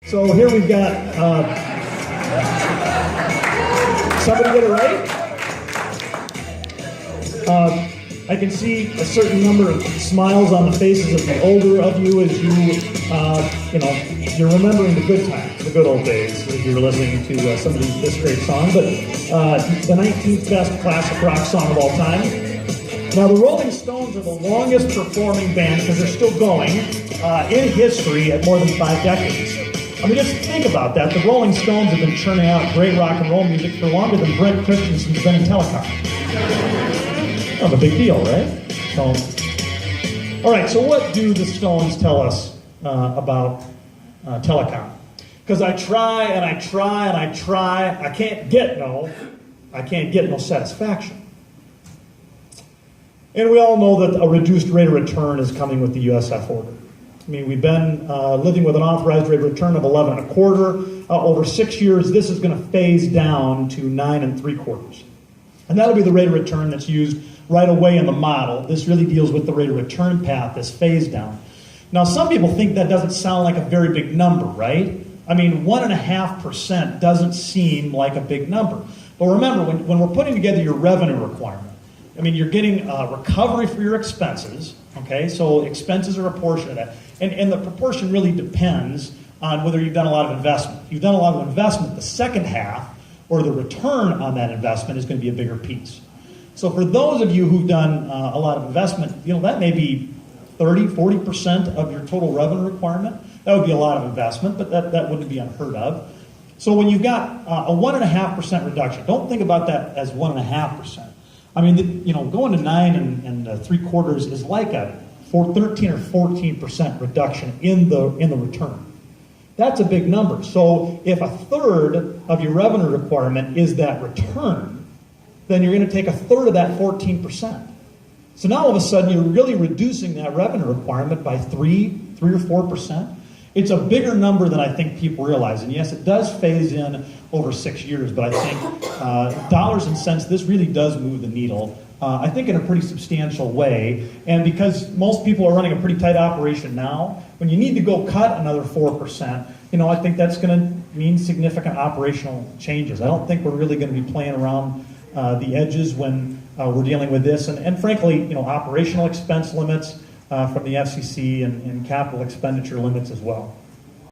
So here we've got, somebody get it right? I can see a certain number of smiles on the faces of the older of you as you're remembering the good times, the good old days, as you were listening to some of this great song. But the 19th best classic rock song of all time. Now, the Rolling Stones are the longest performing band, because they're still going, in history at more than 5 decades. I mean, just think about that. The Rolling Stones have been churning out great rock and roll music for longer than Brent Christensen's been in telecom. Kind of a big deal, right? So, all right, so what do the Stones tell us about telecom? Because I try and I try and I try, I can't get no satisfaction. And we all know that a reduced rate of return is coming with the USF order. I mean, we've been living with an authorized rate of return of 11 1/4. Over 6 years, this is going to phase down to 9 3/4. And that'll be the rate of return that's used right away in the model. This really deals with the rate of return path, this phase down. Now, some people think that doesn't sound like a very big number, right? I mean, 1.5% doesn't seem like a big number. But remember, when we're putting together your revenue requirement, I mean, you're getting recovery for your expenses, okay? So expenses are a portion of that. And the proportion really depends on whether you've done a lot of investment. If you've done a lot of investment, the second half, or the return on that investment, is going to be a bigger piece. So for those of you who've done a lot of investment, that may be 30, 40% of your total revenue requirement. That would be a lot of investment, but that wouldn't be unheard of. So when you've got a 1.5% reduction, don't think about that as 1.5%. I mean, going to 9 3/4 is like a 13 or 14% reduction in the return. That's a big number. So if 1/3 of your revenue requirement is that return, then you're going to take 1/3 of that 14%. So now all of a sudden you're really reducing that revenue requirement by 3 or 4%. It's a bigger number than I think people realize. And yes, it does phase in over 6 years, but I think dollars and cents, this really does move the needle, I think in a pretty substantial way. And because most people are running a pretty tight operation now, when you need to go cut another 4%, I think that's going to mean significant operational changes. I don't think we're really going to be playing around the edges when we're dealing with this. And frankly, operational expense limits from the FCC and capital expenditure limits as well.